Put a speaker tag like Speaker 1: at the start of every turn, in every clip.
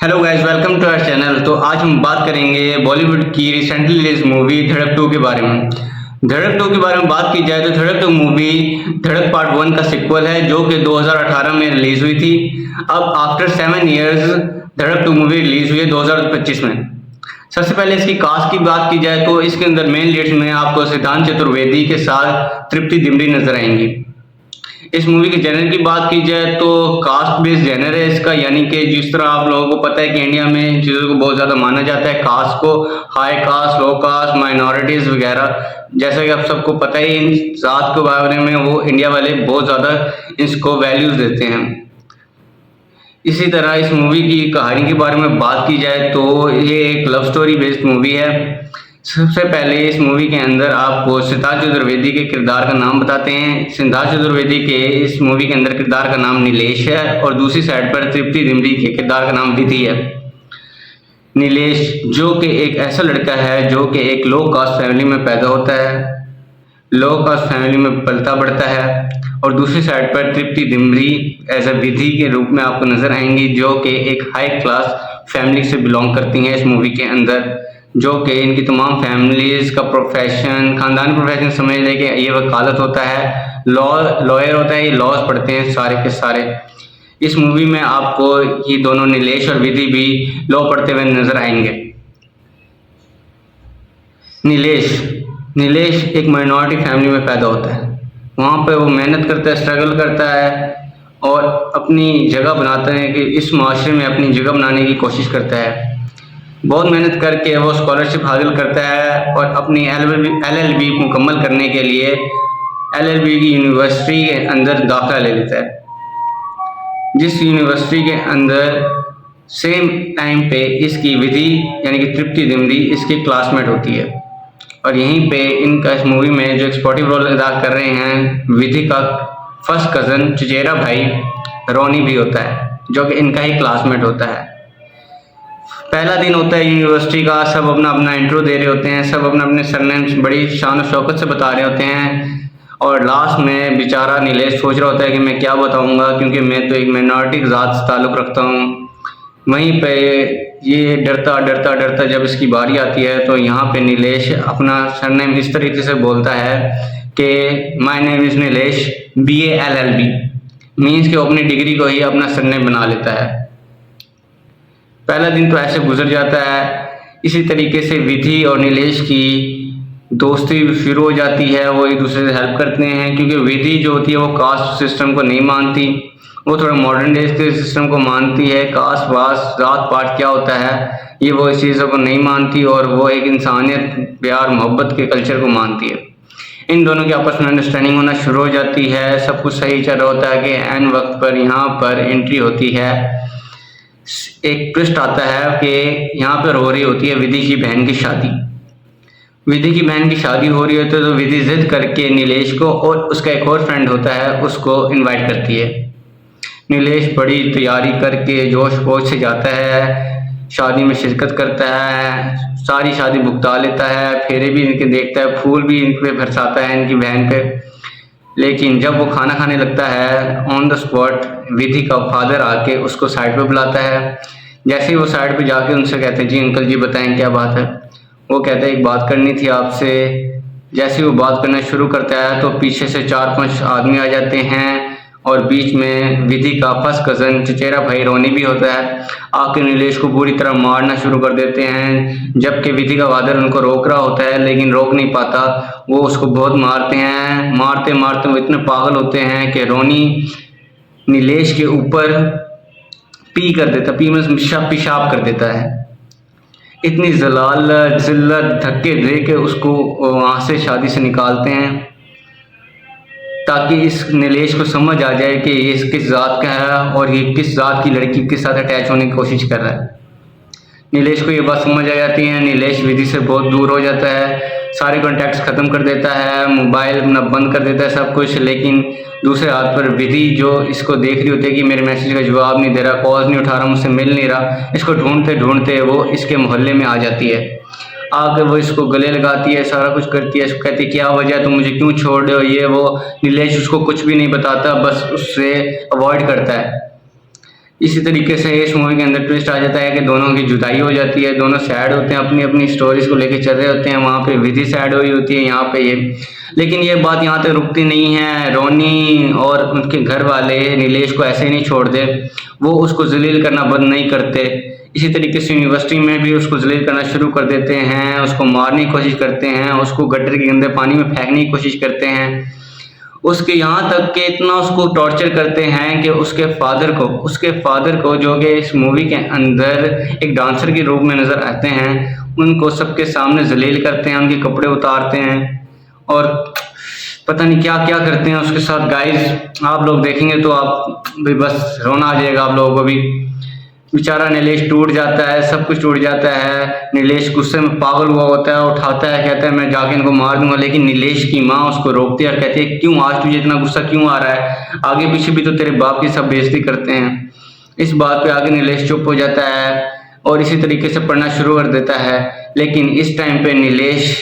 Speaker 1: Hello guys, welcome to our channel. तो आज हम बात करेंगे बॉलीवुड की रिसेंटली रिलीज मूवी धड़क 2 के बारे में। धड़क 2 के बारे में बात की जाए तो धड़क 2 मूवी धड़क पार्ट 1 का सिक्वल है जो कि 2018 में रिलीज हुई थी। अब आफ्टर 7 इयर्स धड़क 2 मूवी रिलीज हुई है 2025 में। सबसे पहले इसकी कास्ट की बात की जाए तो इसके अंदर मेन लीड्स में आपको सिद्धांत चतुर्वेदी के साथ तृप्ति डिमरी नजर आएंगी। इस मूवी के जेनर की बात की जाए तो कास्ट बेस्ड जेनर है इसका, यानी कि जिस तरह आप लोगों को पता है कि इंडिया में इन चीज़ों को बहुत ज़्यादा माना जाता है, कास्ट को, हाई कास्ट, लो कास्ट, माइनॉरिटीज़ वगैरह। जैसा कि आप सबको पता ही इन जात के बारे में वो इंडिया वाले बहुत ज़्यादा इसको वैल्यूज़ देते हैं। इसी तरह इस मूवी की कहानी के बारे में बात की जाए तो ये एक लव स्टोरी बेस्ड मूवी है। सबसे पहले इस मूवी के अंदर आपको सिद्धार्थ चतुर्वेदी के किरदार का नाम बताते हैं। सिद्धार्थ चतुर्वेदी के इस मूवी के अंदर किरदार का नाम नीलेश है और दूसरी साइड पर तृप्ति डिमरी के किरदार का नाम विधि है। नीलेश जो कि एक ऐसा लड़का है जो कि एक लो कास्ट फैमिली में पैदा होता है, लो कास्ट फैमिली में पलता बढ़ता है, और दूसरी साइड पर तृप्ति डिमरी एज ए विधि के रूप में आपको नजर आएंगी जो कि एक हाई क्लास फैमिली से बिलोंग करती हैं इस मूवी के अंदर। जो कि इनकी तमाम फैमिलीज का प्रोफेशन, खानदानी प्रोफेशन समझ लें कि ये वकालत होता है, लॉयर होता है, ये लॉज पढ़ते हैं सारे के सारे। इस मूवी में आपको ये दोनों नीलेश और विधि भी लॉ पढ़ते हुए नजर आएंगे। नीलेश एक माइनॉरिटी फैमिली में पैदा होता है। वहाँ पे वो मेहनत करता है, स्ट्रगल करता है और अपनी जगह बनाता है कि इस माशरे में अपनी जगह बनाने की कोशिश करता है। बहुत मेहनत करके वो स्कॉलरशिप हासिल करता है और अपनी LLB मुकम्मल करने के लिए LLB की यूनिवर्सिटी के अंदर दाखिला ले लेता है, जिस यूनिवर्सिटी के अंदर सेम टाइम पे इसकी विधि यानी कि तृप्ति डिमरी इसकी क्लासमेट होती है। और यहीं पे इनका इस मूवी में जो एक्सपोर्टिव रोल अदा कर रहे हैं विधि का फर्स्ट कज़न चचेरा भाई रोनी भी होता है जो कि इनका ही क्लासमेट होता है। पहला दिन होता है यूनिवर्सिटी का, सब अपना अपना इंट्रो दे रहे होते हैं, सब अपने अपने सरनेम बड़ी शान और शौकत से बता रहे होते हैं और लास्ट में बेचारा नीलेश सोच रहा होता है कि मैं क्या बताऊंगा क्योंकि मैं तो एक माइनॉरिटी ज़ात से ताल्लुक़ रखता हूँ। वहीं पे ये डरता डरता डरता जब इसकी बारी आती है तो यहाँ पे नीलेश अपना सरनेम इस तरीके से बोलता है कि my name is Nilesh BA LLB, means कि वो अपनी डिग्री को ही अपना सरनेम बना लेता है। पहला दिन तो ऐसे गुजर जाता है। इसी तरीके से विधि और नीलेश की दोस्ती शुरू हो जाती है, वो एक दूसरे से हेल्प करते हैं क्योंकि विधि जो होती है वो कास्ट सिस्टम को नहीं मानती, वो थोड़ा मॉडर्न डेज के सिस्टम को मानती है। कास्ट वास्ट जात पात क्या होता है ये वो इस चीज़ों को नहीं मानती और वो एक इंसानियत, प्यार, मोहब्बत के कल्चर को मानती है। इन दोनों की आपस में अंडरस्टैंडिंग होना शुरू हो जाती है, सब कुछ सही चल रहा होता है कि एन वक्त पर यहाँ पर एंट्री होती है। एक ट्विस्ट आता है कि यहाँ पर हो रही होती है विधि की बहन की शादी। विधि की बहन की शादी हो रही होती है तो विधि जिद करके नीलेश को और उसका एक और फ्रेंड होता है उसको इनवाइट करती है। नीलेश बड़ी तैयारी करके जोश पोश से जाता है, शादी में शिरकत करता है, सारी शादी भुगता लेता है, फेरे भी इनके देखता है, फूल भी इन पे बरसाता है इनकी बहन पे। लेकिन जब वो खाना खाने लगता है ऑन द स्पॉट विधि का फादर आके उसको साइड पे बुलाता है। जैसे ही वो साइड पे जाके उनसे कहते हैं जी अंकल जी बताएं क्या बात है। वो कहते हैं एक बात करनी थी आपसे। जैसे ही वो बात करना शुरू करता है तो पीछे से 4-5 आदमी आ जाते हैं और बीच में विधि का फर्स्ट कज़न चचेरा भाई रोनी भी होता है। आके नीलेश को पूरी तरह मारना शुरू कर देते हैं, जबकि विधि का फादर उनको रोक रहा होता है लेकिन रोक नहीं पाता। वो उसको बहुत मारते हैं, मारते मारते वो इतने पागल होते हैं कि रोनी नीलेश के ऊपर पी कर देता, पी में पेशाब कर देता है। इतनी जिल्लत धक्के दे के उसको वहाँ से शादी से निकालते हैं ताकि इस नीलेश को समझ आ जाए कि ये किस ज़ात का है और ये किस ज़ात की लड़की के साथ अटैच होने की कोशिश कर रहा है। नीलेश को ये बात समझ आ जाती है। नीलेश विधि से बहुत दूर हो जाता है, सारे कॉन्टैक्ट्स ख़त्म कर देता है, मोबाइल अपना बंद कर देता है सब कुछ। लेकिन दूसरे हाथ पर विधि जो इसको देख रही होती है कि मेरे मैसेज का जवाब नहीं दे रहा, कॉल्स नहीं उठा रहा, मुझसे मिल नहीं रहा, इसको ढूंढते ढूंढते वो इसके मोहल्ले में आ जाती है। आके वो इसको गले लगाती है, सारा कुछ करती है। इसको कहती है क्या वजह, तुम मुझे क्यों छोड़ रहे हो, ये वो। नीलेश उसको कुछ भी नहीं बताता, बस उससे अवॉइड करता है। इसी तरीके से इस मूवी के अंदर ट्विस्ट आ जाता है कि दोनों की जुदाई हो जाती है, दोनों सैड होते हैं, अपनी अपनी स्टोरीज को लेके चल रहे होते हैं। वहाँ पे विधि सैड हुई होती है, यहाँ पे ये, लेकिन ये बात यहाँ तक रुकती नहीं है। रोनी और उनके घर वाले नीलेश को ऐसे ही नहीं छोड़ दे, वो उसको जलील करना बंद नहीं करते। इसी तरीके से यूनिवर्सिटी में भी उसको जलील करना शुरू कर देते हैं, उसको मारने की कोशिश करते हैं, उसको गटर के गंदे पानी में फेंकने की कोशिश करते हैं। उसके यहाँ तक कि इतना उसको टॉर्चर करते हैं कि उसके फादर को जो कि इस मूवी के अंदर एक डांसर के रूप में नज़र आते हैं, उनको सबके सामने जलील करते हैं, उनके कपड़े उतारते हैं और पता नहीं क्या क्या करते हैं उसके साथ। गाइस आप लोग देखेंगे तो आप भी बस रोना आ जाएगा आप लोगों को भी। बेचारा नीलेश टूट जाता है, सब कुछ टूट जाता है। नीलेश गुस्से में पागल हुआ होता है, उठाता है, कहता है मैं जाके इनको मार दूंगा, लेकिन नीलेश की माँ उसको रोकती है और कहती है क्यों आज तुझे इतना गुस्सा क्यों आ रहा है, आगे पीछे भी तो तेरे बाप की सब बेइज्जती करते हैं। इस बात पे आगे नीलेश चुप हो जाता है और इसी तरीके से पढ़ना शुरू कर देता है। लेकिन इस टाइम पे नीलेश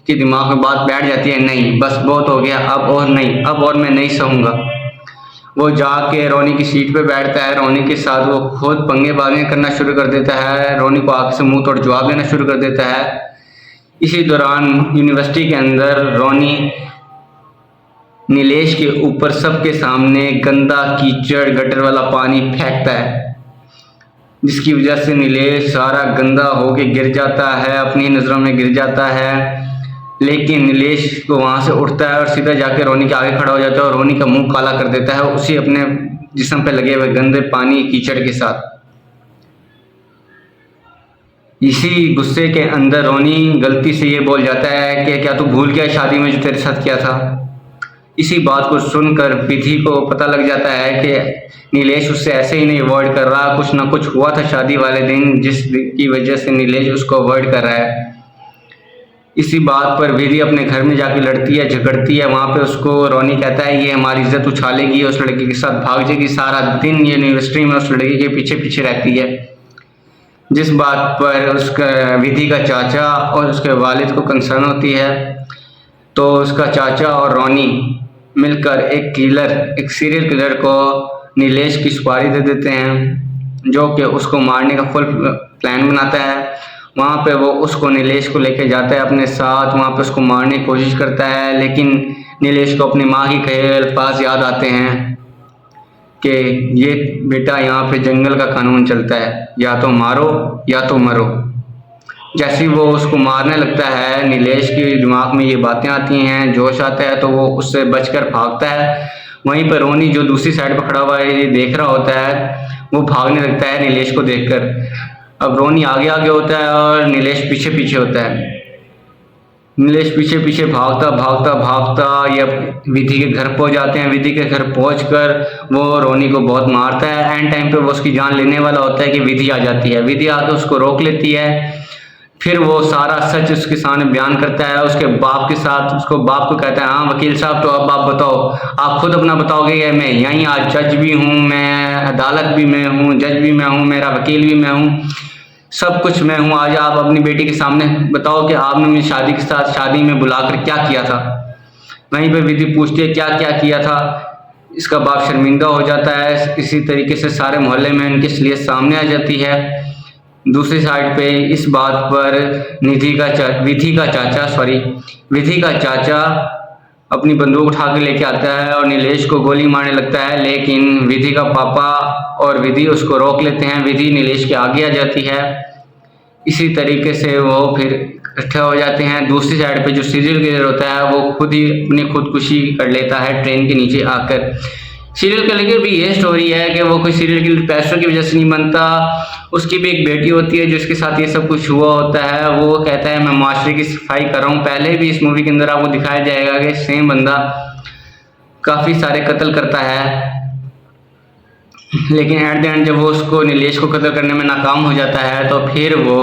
Speaker 1: के दिमाग में बात बैठ जाती है, नहीं बस बहुत हो गया, अब और नहीं, अब और मैं नहीं सहूँगा। वो जाके रोनी की सीट पे बैठता है, रोनी के साथ वो खुद पंगे बागे करना शुरू कर देता है, रोनी को आगे से मुंह तोड़ जवाब देना शुरू कर देता है। इसी दौरान यूनिवर्सिटी के अंदर रोनी नीलेश के ऊपर सबके सामने गंदा कीचड़ गटर वाला पानी फेंकता है, जिसकी वजह से नीलेश सारा गंदा होके गिर जाता है, अपनी नज़रों में गिर जाता है। लेकिन नीलेश को वहां से उठता है और सीधा जाके रोनी के आगे खड़ा हो जाता है और रोनी का मुंह काला कर देता है उसी अपने जिस्म पे लगे हुए गंदे पानी कीचड़ के साथ। इसी गुस्से के अंदर रोनी गलती से ये बोल जाता है कि क्या तू भूल गया शादी में जो तेरे साथ किया था। इसी बात को सुनकर विधि को पता लग जाता है कि नीलेश उससे ऐसे ही नहीं अवॉइड कर रहा, कुछ ना कुछ हुआ था शादी वाले दिन जिसकी वजह से नीलेश उसको अवॉइड कर रहा है। इसी बात पर विधि अपने घर में जाके लड़ती है, झगड़ती है। वहाँ पे उसको रोनी कहता है ये हमारी इज्जत उछालेगी, उस लड़की के साथ भाग जाएगी, सारा दिन ये यूनिवर्सिटी में उस लड़की के पीछे पीछे रहती है। जिस बात पर उसका विधि का चाचा और उसके वालिद को कंसर्न होती है, तो उसका चाचा और रोनी मिलकर एक सीरियल किलर को नीलेश की सुपारी दे देते हैं, जो कि उसको मारने का फुल प्लान बनाता है। वहाँ पे वो उसको नीलेश को लेके जाता है अपने साथ, वहाँ पे उसको मारने की कोशिश करता है, लेकिन नीलेश को अपनी माँ की कहे अल्फाज याद आते हैं कि ये बेटा यहाँ पे जंगल का कानून चलता है, या तो मारो या तो मरो। जैसे वो उसको मारने लगता है, नीलेश के दिमाग में ये बातें आती हैं, जोश आता है, तो वो उससे बचकर भागता है। वहीं पर रोनी जो दूसरी साइड पर खड़ा हुआ है ये देख रहा होता है, वो भागने लगता है नीलेश को देखकर। अब रोनी आगे आगे होता है और नीलेश पीछे पीछे होता है। नीलेश पीछे पीछे भागता भागता भागता ये विधि के घर पहुंच जाते हैं। विधि के घर पहुंचकर वो रोनी को बहुत मारता है। एंड टाइम पे वो उसकी जान लेने वाला होता है कि विधि आ जाती है। विधि आके उसको रोक लेती है। फिर वो सारा सच उसके सामने बयान करता है उसके बाप के साथ। उसको बाप को कहता है हाँ वकील साहब, तो अब आप बताओ, आप खुद अपना बताओगे कि मैं यहीं आज जज भी हूँ, मैं अदालत भी मैं हूँ, जज भी मैं हूँ, मेरा वकील भी मैं हूँ, सब कुछ मैं हूँ। आज आप अपनी बेटी के सामने बताओ कि आपने मेरी शादी में बुलाकर क्या किया था। वहीं पे विधि पूछती है क्या क्या किया था। इसका बाप शर्मिंदा हो जाता है। इसी तरीके से सारे मोहल्ले में इनकी असलियत सामने आ जाती है। दूसरी साइड पे इस बात पर विधि का चाचा अपनी बंदूक उठा के लेके आता है और नीलेश को गोली मारने लगता है, लेकिन विधि का पापा और विधि उसको रोक लेते हैं। विधि नीलेश के आगे आ जाती है। इसी तरीके से वो फिर इकट्ठे हो जाते हैं। दूसरी साइड पे जो सीरियल किलर होता है वो खुद ही अपनी खुदकुशी कर लेता है ट्रेन के नीचे आकर। सीरियल किलर की भी ये स्टोरी है कि वो कोई सीरियल किलर पैसों की वजह से नहीं बनता। उसकी भी एक बेटी होती है जिसके साथ ये सब कुछ हुआ होता है। वो कहता है मैं माशरे की सफाई कर रहा हूँ। पहले भी इस मूवी के अंदर आपको दिखाया जाएगा कि सेम बंदा काफ़ी सारे कत्ल करता है, लेकिन एट द एंड जब वो उसको नीलेश को कत्ल करने में नाकाम हो जाता है तो फिर वो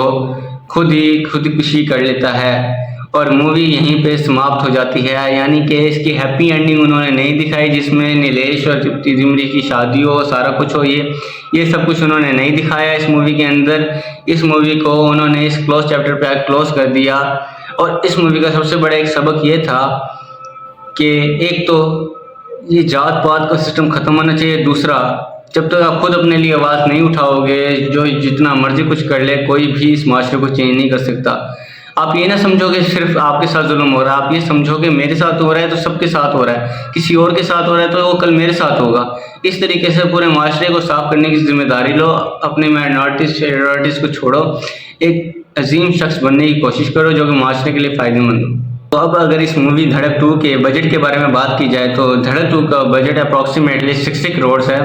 Speaker 1: खुदकुशी कर लेता है और मूवी यहीं पे समाप्त हो जाती है। यानी कि इसकी हैप्पी एंडिंग उन्होंने नहीं दिखाई जिसमें नीलेश और तृप्ति डिमरी की शादी हो, सारा कुछ हो। ये सब कुछ उन्होंने नहीं दिखाया इस मूवी के अंदर। इस मूवी को उन्होंने इस क्लोज चैप्टर पे क्लोज कर दिया। और इस मूवी का सबसे बड़ा एक सबक ये था कि एक तो ये जात पात का सिस्टम ख़त्म होना चाहिए, दूसरा जब तक आप खुद अपने लिए आवाज़ नहीं उठाओगे, जो जितना मर्जी कुछ कर ले, कोई भी इस माशरे को चेंज नहीं कर सकता। आप ये ना समझो कि सिर्फ आपके साथ जुल्म हो रहा है, आप ये समझो कि मेरे साथ हो रहा है तो सबके साथ हो रहा है, किसी और के साथ हो रहा है तो वो कल मेरे साथ होगा। इस तरीके से पूरे माशरे को साफ करने की जिम्मेदारी लो, अपने माइनॉरिटीज़ को छोड़ो, एक अजीम शख्स बनने की कोशिश करो जो कि माशरे के लिए फ़ायदेमंद हो। तो अब अगर इस मूवी धड़क 2 के बजट के बारे में बात की जाए तो धड़क 2 का बजट अप्रॉक्सीमेटली 60 करोड़ है।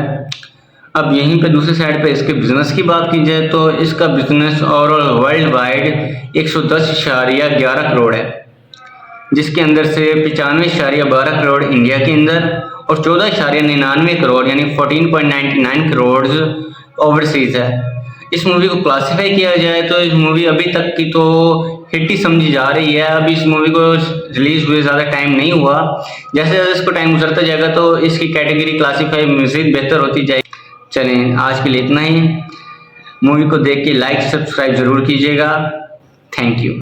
Speaker 1: अब यहीं पे दूसरी साइड पे इसके बिजनेस की बात की जाए तो इसका business overall world wide 110.11 crore है, जिसके अंदर से 95.12 करोड़ इंडिया के अंदर और 14.99 करोड़ यानी 14.99 करोड़ ओवरसीज है। इस मूवी को क्लासिफाई किया जाए तो इस मूवी अभी तक की तो हिट ही समझी जा रही है। अभी इस मूवी को रिलीज हुए ज़्यादा टाइम नहीं हुआ, जैसे जैसे इसको टाइम गुजरता जाएगा तो इसकी कैटेगरी क्लासिफाई मज़ीद बेहतर होती जाएगी। चलें, आज के लिए इतना ही। मूवी को देख के लाइक सब्सक्राइब ज़रूर कीजिएगा। Thank you.